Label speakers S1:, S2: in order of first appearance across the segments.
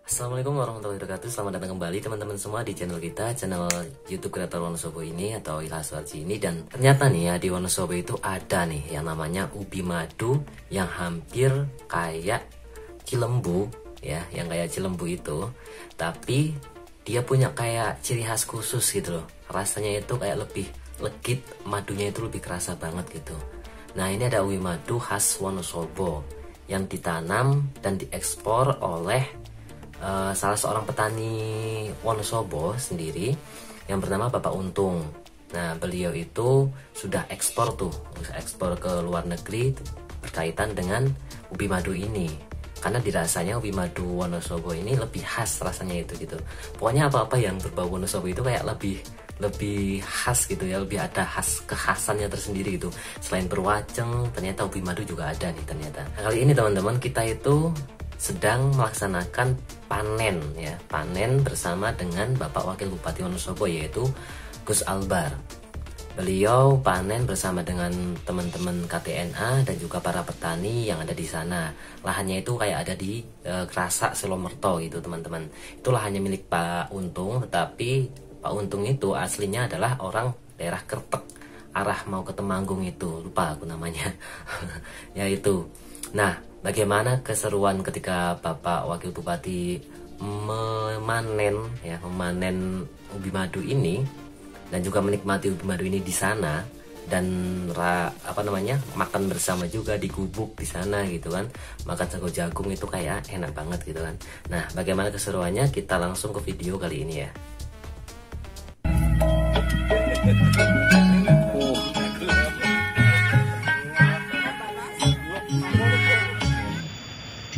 S1: Assalamualaikum warahmatullahi wabarakatuh. Selamat datang kembali teman-teman semua di channel kita, channel YouTube Kreator Wonosobo ini atau Ilham Suwarji ini. Dan ternyata nih ya, di Wonosobo itu ada nih yang namanya ubi madu yang hampir kayak cilembu ya, yang kayak cilembu itu, tapi dia punya kayak ciri khas khusus gitu loh. Rasanya itu kayak lebih legit, madunya itu lebih kerasa banget gitu. Nah, ini ada ubi madu khas Wonosobo yang ditanam dan diekspor oleh salah seorang petani Wonosobo sendiri yang bernama Bapak Untung. Nah, beliau itu sudah ekspor ke luar negeri berkaitan dengan ubi madu ini. Karena dirasanya ubi madu Wonosobo ini lebih khas rasanya itu gitu. Pokoknya apa-apa yang berbau Wonosobo itu kayak lebih khas gitu ya, lebih ada kekhasannya tersendiri gitu. Selain berwaceng, ternyata ubi madu juga ada nih ternyata. Nah, kali ini teman-teman kita itu sedang melaksanakan panen bersama dengan Bapak Wakil Bupati Wonosobo yaitu Gus Albar. Beliau panen bersama dengan teman-teman KTNA dan juga para petani yang ada di sana. Lahannya itu kayak ada di Krasak Selomerto gitu teman-teman. Itu lahannya milik Pak Untung, tetapi Pak Untung itu aslinya adalah orang daerah Kertek, arah mau ke Temanggung itu, lupa aku namanya. Ya itu. Nah, bagaimana keseruan ketika Bapak Wakil Bupati memanen ubi madu ini dan juga menikmati ubi madu ini di sana dan makan bersama juga di gubuk di sana gitu kan, makan sego jagung itu kayak enak banget gitu kan. Nah, bagaimana keseruannya, kita langsung ke video kali ini ya.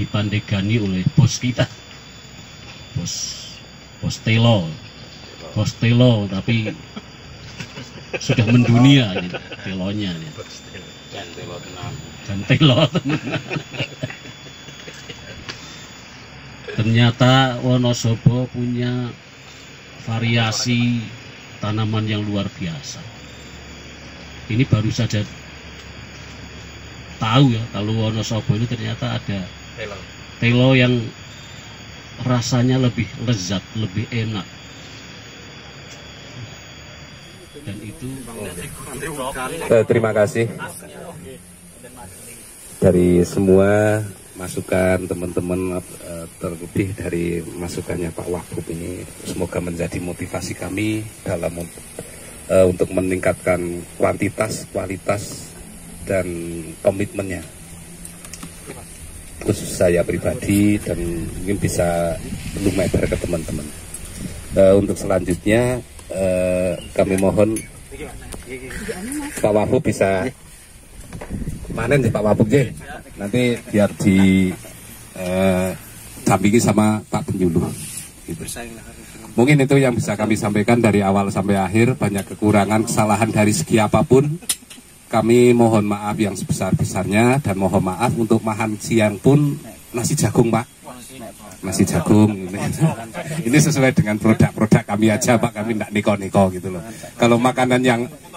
S2: Dipandegani oleh bos kita, bos Telo, tapi sudah mendunia gitu, telonya gitu. Dan Telo ternyata Wonosobo punya variasi tanaman yang luar biasa. Ini baru saja tahu ya, kalau Wonosobo ini ternyata ada telo yang rasanya lebih lezat, lebih enak. Dan itu
S3: terima kasih dari semua masukan teman-teman, terlebih dari masukannya Pak Wagub ini. Semoga menjadi motivasi kami dalam untuk meningkatkan kuantitas, kualitas, dan komitmennya. Khusus saya pribadi dan mungkin bisa lumayan ke teman-teman. Untuk selanjutnya kami mohon Pak Wahub bisa panen Pak Wahub nanti biar di dampingi sama Pak Penyuluh gitu. Mungkin itu yang bisa kami sampaikan dari awal sampai akhir. Banyak kekurangan, kesalahan dari segi apapun, kami mohon maaf yang sebesar-besarnya, dan mohon maaf untuk makan siang pun nasi jagung Pak, nasi jagung ini sesuai dengan produk-produk kami aja Pak, kami tidak neko-neko gitu loh. Kalau makanan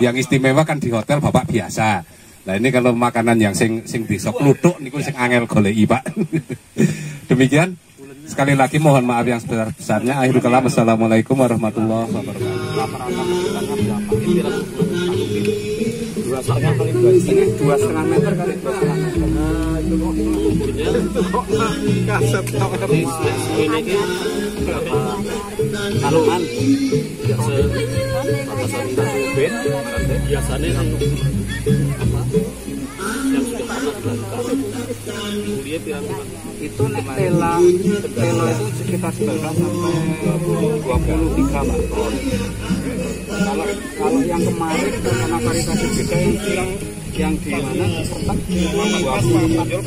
S3: yang istimewa kan di hotel Bapak biasa. Nah, ini kalau makanan yang sing besok lutuk niku sing angel goleki Pak. Demikian, sekali lagi mohon maaf yang sebesar-besarnya. Akhirul kalam, assalamualaikum warahmatullahi wabarakatuh. 2,5 meter kali 2,5 meter. Itu kok umurnya kaset ini berapa tanaman biasanya apa yang sudah pernah dilakukan mulia pirang-pirang itu tela itu sekitar 19 sampai 23 Pak. Kalau yang kemarin karena varietas beda yang di mana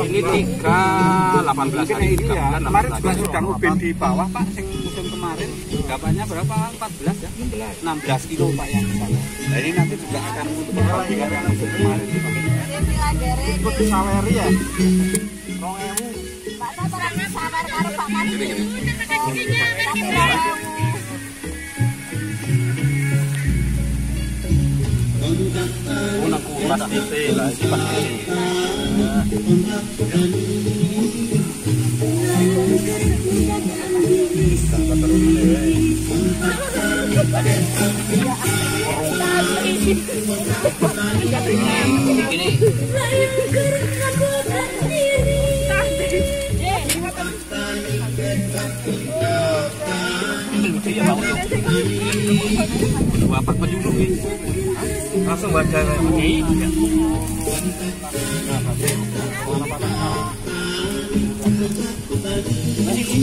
S3: ini 3,18 hari ini ya. Kemarin juga sudah ubin di bawah Pak, yang musim kemarin dapatnya berapa? 14 ya? 16 kilo Pak yang di sana. Nah, ini nanti juga akan untuk perbandingan yang musim kemarin ikut di Saleri ya. 2.000 Pak sasarannya sabar karo Pak Mari. Pas titik lah, ini pas titik.
S4: Bapak penjuru ini langsung baca ini.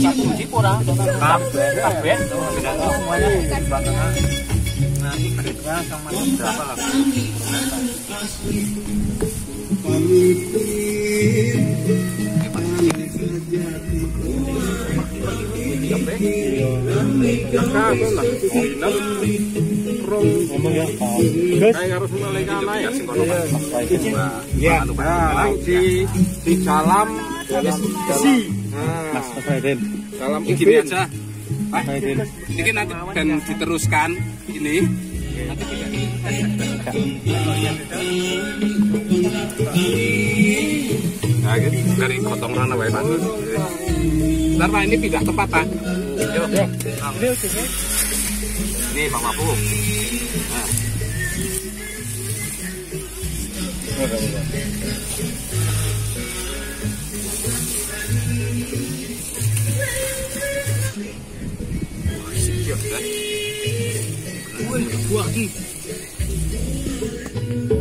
S4: Ini kurang kabeh semuanya di belakang. Nah, ini grade-nya sama berapa lah?
S3: Di dalam
S4: Mas Faidin.
S3: dalam gini aja. Ini nanti dan diteruskan ini. Nah, gitu. Dari kotong rana wae Pak. Bentar Pak, ini pindah tempat Pak. Yuk. Ini Pak Mapu. Nah.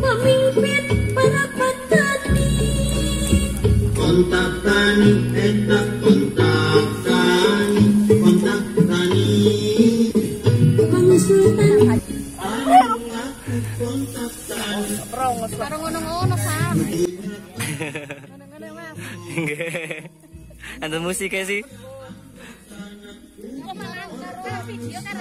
S5: Pemimpin para petani, kontak tani, kontak tani, konsultan. Karo ngono-ngono Sam. Ngono-ngono Mas.
S1: Nggih. Anten musik sih.
S5: Video kan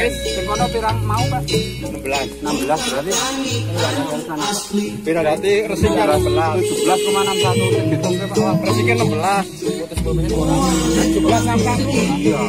S3: Sekono pirang mau Pak? 16 berarti berarti resik 17,61 dihitung ke Pak. Resiknya 16. 17,61. Iya.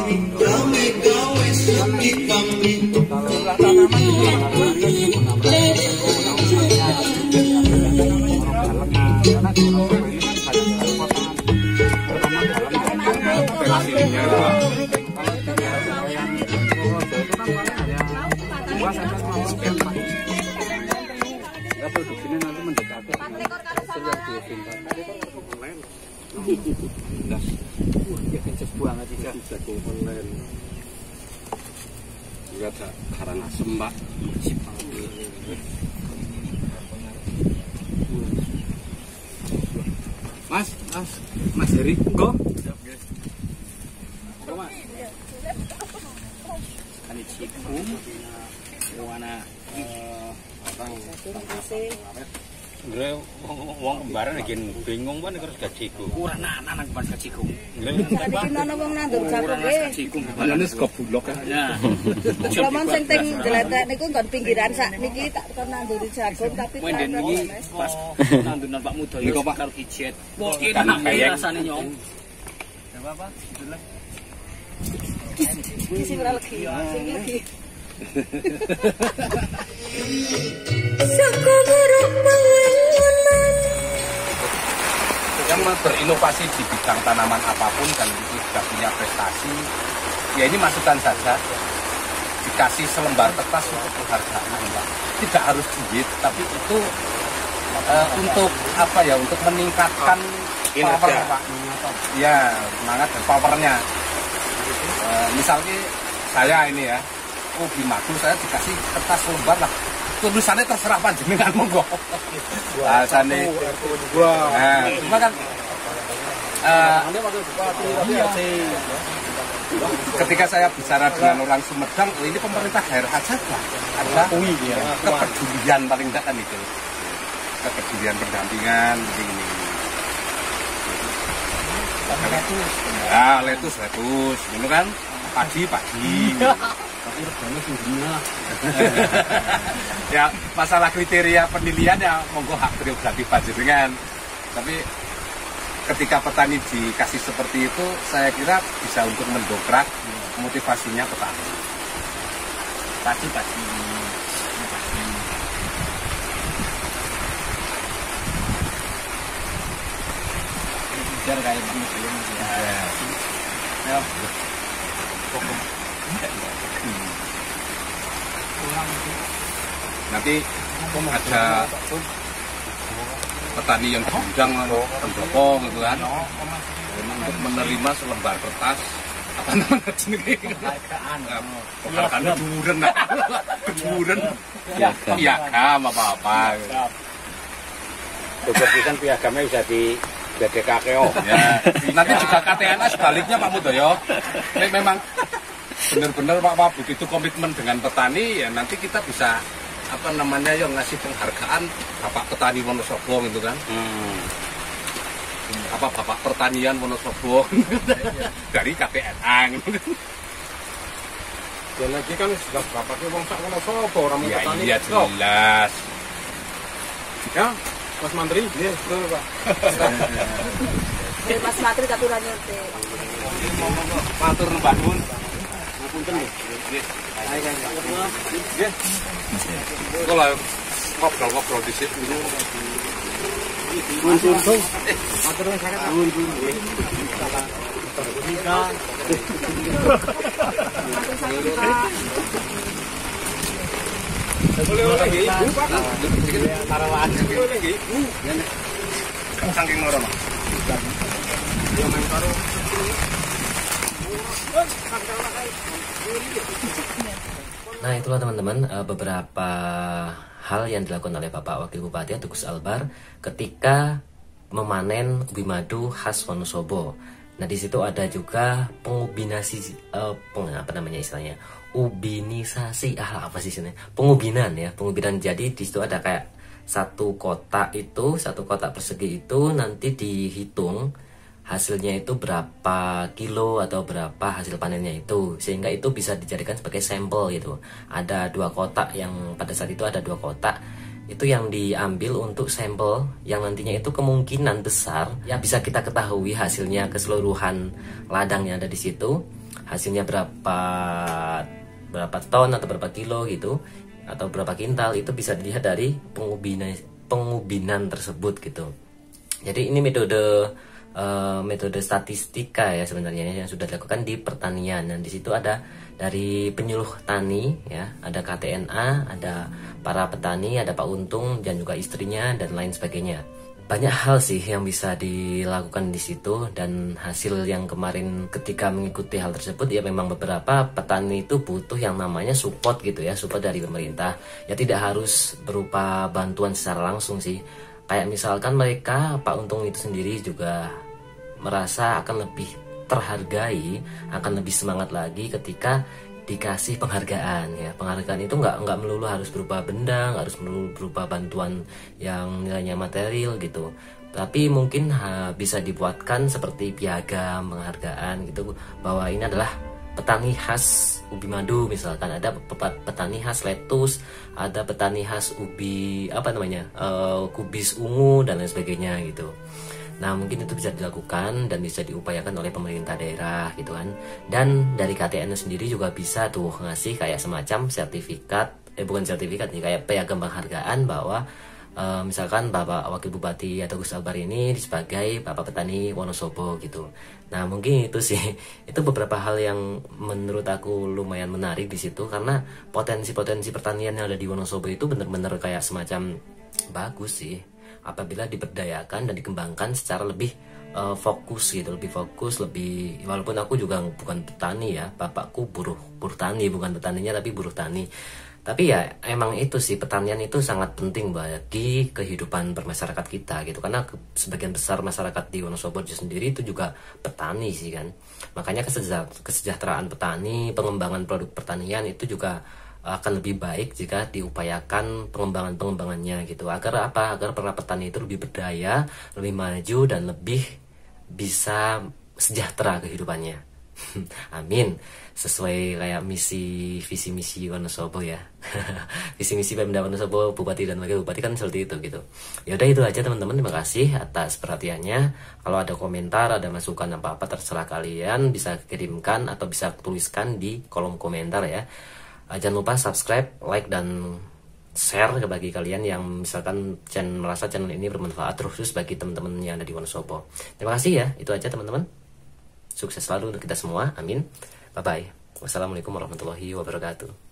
S3: Ada Karangasem Mbak. Mas Heri, go. Kali Cikum, warna wong kembaran lagi bingung kan terus gajiku. Ora anak pas gajiku.
S6: Tadi ana wong nandur jagung
S3: Gajiku balane saka bulog ya.
S6: Zaman sing teng jeletek niku nggon pinggiran sak niki tak kon nanduri jagung tapi
S4: Menden iki pas nanduran Pak Mudoyo karo Kijet. Kok enak rasane nyong. Ya apa? Alhamdulillah.
S6: Kisi ora legi. Sing legi.
S3: Yang berinovasi di bidang tanaman apapun dan itu sudah punya prestasi, ya ini masukan saja. Dikasih selembar kertas untuk penghargaan, Pak. Tidak harus duit, tapi itu untuk apa ya? Untuk meningkatkan power, Pak. Ya, semangat dan powernya. Misalnya saya ini ya. Ubi madu saya dikasih kertas lembar lah, tulisannya terserah panjenengan monggo. Bahasane cuma kan ketika saya bicara dengan orang Sumedang, ini pemerintah daerah aja lah ada kepedulian paling tidak kan itu. kepedulian pendampingan begini. Ya, letus, gitu kan? Padi.
S2: Tapi regane tingginya.
S3: Ya, masalah kriteria penilaian ya monggo hak prerogatif panjenengan. Tapi ketika petani dikasih seperti itu, saya kira bisa untuk mendongkrak motivasinya petani.
S4: Padi. Biar kayak museum ya.
S3: Nanti ada petani yang diundang pendopo gitu kan, untuk menerima selembar kertas apa namanya penghargaan keburen piagam apa
S4: Kebetulan piagamnya bisa di BDKKO.
S3: Ya. Nanti juga KTNA sebaliknya Pak Mudoyo. Memang benar-benar Pak Wabud itu komitmen dengan petani, ya nanti kita bisa apa namanya yang ngasih penghargaan Bapak Petani Wonosobo gitu kan. Apa Bapak Pertanian Wonosobo dari KTNA gitu.
S4: Dan lagi kan sudah bapaknya wong sak Wonosobo orang
S3: Ya,
S4: petani.
S3: iya jelas.
S4: Ya, Mas Menteri, iya betul Pak.
S6: Mas Matri katurannya teh.
S3: Matur Mbak Nun.
S4: Punten nggih.
S3: Nggih. Kalau ngobrol-ngobrol di situ dulu.
S4: Matur nuwun sangat. Boleh lagi Ibu Pak. Tarawaan boleh lagi Ibu.
S3: Saking loro, Mas.
S4: Ya main karo.
S1: Nah itulah teman-teman beberapa hal yang dilakukan oleh Bapak Wakil Bupati atau Gus Albar ketika memanen ubi madu khas Wonosobo. Nah di situ ada juga pengubinasi apa namanya istilahnya, ubinisasi apa sih istilahnya, pengubinan ya, pengubinan. Jadi di situ ada kayak satu kotak persegi itu nanti dihitung hasilnya itu berapa kilo atau berapa hasil panennya itu, sehingga itu bisa dijadikan sebagai sampel gitu. Ada 2 kotak yang pada saat itu ada 2 kotak itu yang diambil untuk sampel yang nantinya itu kemungkinan besar ya bisa kita ketahui hasilnya keseluruhan ladang yang ada di situ, hasilnya berapa ton atau berapa kilo gitu atau berapa kintal, itu bisa dilihat dari pengubinan tersebut gitu. Jadi ini metode statistika ya sebenarnya yang sudah dilakukan di pertanian, dan di situ ada dari penyuluh tani ya, ada KTNA, ada para petani, ada Pak Untung dan juga istrinya dan lain sebagainya. Banyak hal sih yang bisa dilakukan di situ, dan hasil yang kemarin ketika mengikuti hal tersebut ya memang beberapa petani itu butuh yang namanya support gitu ya, support dari pemerintah. Ya tidak harus berupa bantuan secara langsung sih. Kayak misalkan mereka, Pak Untung itu sendiri juga merasa akan lebih terhargai, akan lebih semangat lagi ketika dikasih penghargaan ya. Penghargaan itu nggak melulu harus berupa benda, nggak harus melulu berupa bantuan yang nilainya material gitu. Tapi mungkin bisa dibuatkan seperti piagam penghargaan gitu, bahwa ini adalah petani khas ubi madu, misalkan ada petani khas lettuce, ada petani khas ubi kubis ungu dan lain sebagainya gitu. Nah mungkin itu bisa dilakukan dan bisa diupayakan oleh pemerintah daerah gitu kan. Dan dari KTN sendiri juga bisa tuh ngasih kayak semacam sertifikat, bukan sertifikat nih, kayak piagam penghargaan bahwa misalkan Bapak Wakil Bupati atau Gus Albar ini sebagai Bapak Petani Wonosobo gitu. Nah mungkin itu sih, itu beberapa hal yang menurut aku lumayan menarik di situ, karena potensi-potensi pertanian yang ada di Wonosobo itu benar-benar kayak semacam bagus sih apabila diberdayakan dan dikembangkan secara lebih fokus gitu, lebih walaupun aku juga bukan petani ya, bapakku buruh tani, bukan petaninya tapi buruh tani. Tapi ya emang itu sih, pertanian itu sangat penting bagi kehidupan bermasyarakat kita gitu, karena sebagian besar masyarakat di Wonosobo sendiri itu juga petani sih kan. Makanya kesejahteraan petani, pengembangan produk pertanian itu juga akan lebih baik jika diupayakan pengembangannya gitu. Agar apa? Agar para petani itu lebih berdaya, lebih maju dan lebih bisa sejahtera kehidupannya. Amin. Sesuai kayak visi misi Wonosobo ya. Visi misi Pemda Wonosobo, Bupati dan Wakil Bupati kan seperti itu gitu. Ya udah itu aja teman-teman, terima kasih atas perhatiannya. Kalau ada komentar, ada masukan apa-apa terserah kalian, bisa kirimkan atau bisa tuliskan di kolom komentar ya. Jangan lupa subscribe, like dan share bagi kalian yang misalkan merasa channel ini bermanfaat, khusus bagi teman-teman yang ada di Wonosobo. Terima kasih ya, itu aja teman-teman. Sukses selalu untuk kita semua, amin. Bye-bye. Wassalamualaikum warahmatullahi wabarakatuh.